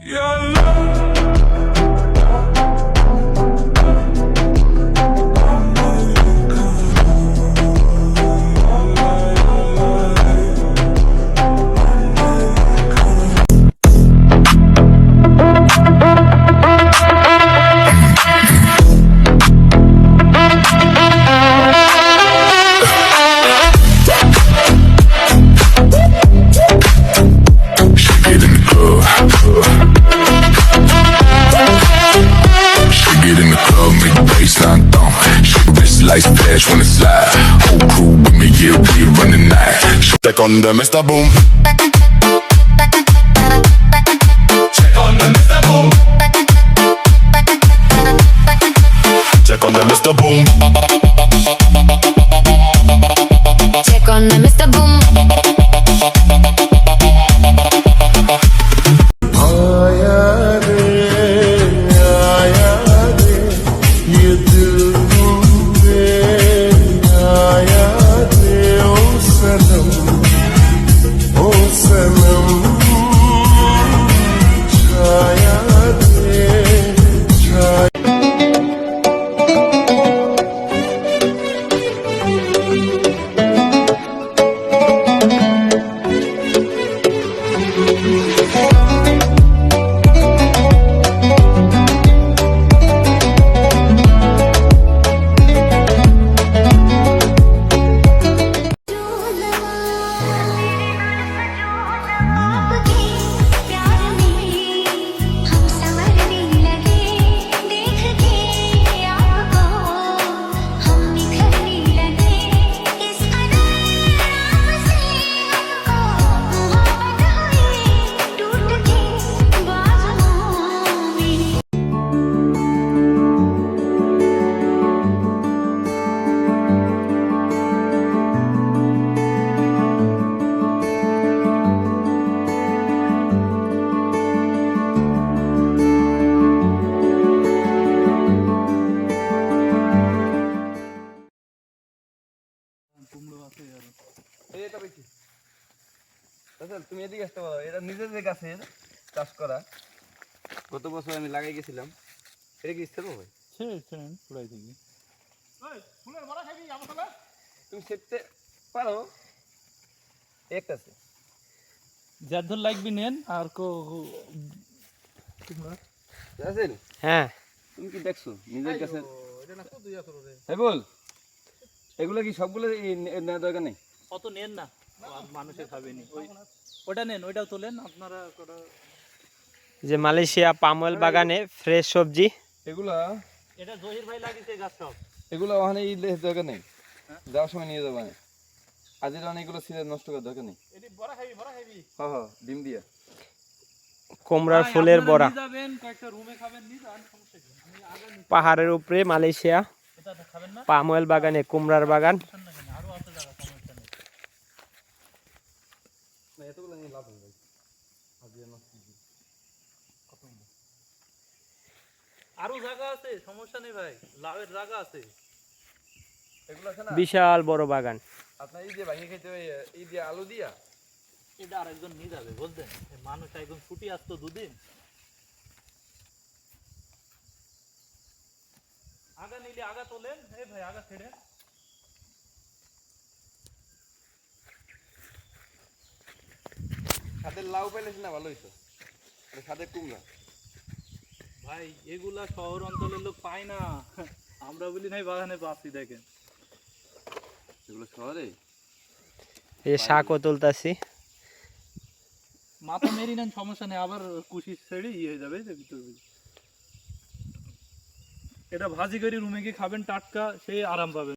Your love. Like splash when it slide. Whole crew with me, yeah, we running night. Check on the Mr. Boom. Check on the Mr. Boom. Check on the Mr. Boom. Check on the Mr. Boom. তুমি এদিকে আসতে পারো, এটা নিজেদের গাছের চাষ করা। গত বছর আমি লাগাই গেছিলাম। এটা কি ইস্তের ভাই? তুমি সেটতে পারো একটা আছে যার ধর লাগবি নেন আর হ্যাঁ তুমি কি দেখছো নিজের কাছে? বল এগুলো কি সবগুলো নেওয়া দরকার নেই? অত নেন না, মানুষে খাবেনি। ওটা নেন, ওইটাও তোলেন আপনারা। যে মালয়েশিয়া পাম অয়েল বাগানে ফ্রেশ সবজি এগুলা এটা জহির ভাই লাগিয়েছে গাছ সব। এগুলো ওখানে দরকার নেই, যাওয়ার সময় নিয়ে যাবো। আজের অনেকগুলো সিজন নষ্ট করার দরকার নেই। হ্যাঁ হ্যাঁ ডিম দিয়া কুমড়ার ফুলের বড়া। যাবেন কয়েকটা রুমে খাবেন, নিয়ে যান, সমস্যা কি? পাহাড়ের উপরে মালয়েশিয়া এটা খাবেন না, পাম অয়েল বাগানে কুমড়ার বাগান। আরো আছে জায়গা, সমস্যা নেই। না এতগুলো নিয়ে লাভ নেই। আরো জায়গা আছে, সমস্যা নেই ভাই, লাভের জায়গা আছে। এগুলো আছে না বিশাল বড় বাগান। আপনার এই যে ভাঙিয়ে খেতে ওই এই দিয়ে আলু দিয়া এটা আরেকজন নিয়ে যাবে, বুঝলেন? মানুষ একদম ছুটি আসতো দুদিন। আগা নিলে আগা তোলেন, এই ভাই আগা ছেড়ে। সাথে লাউ পাইলেছ না, ভালো হইতো। সাথে কুমড়া ভাই এগুলা শহর অঞ্চলের লোক পায় না, আমরা বলি নাই বাগানে পাচ্ছি। দেখেন এগুলো শহরে এই শাকও তুলতাছি। মাথা মেরি নেন, সমস্যা নেই, আবার কুশি ছেড়ে হয়ে যাবে। এটা ভাজি করে রুমে গিয়ে খাবেন, টাটকা, সেই আরাম পাবেন।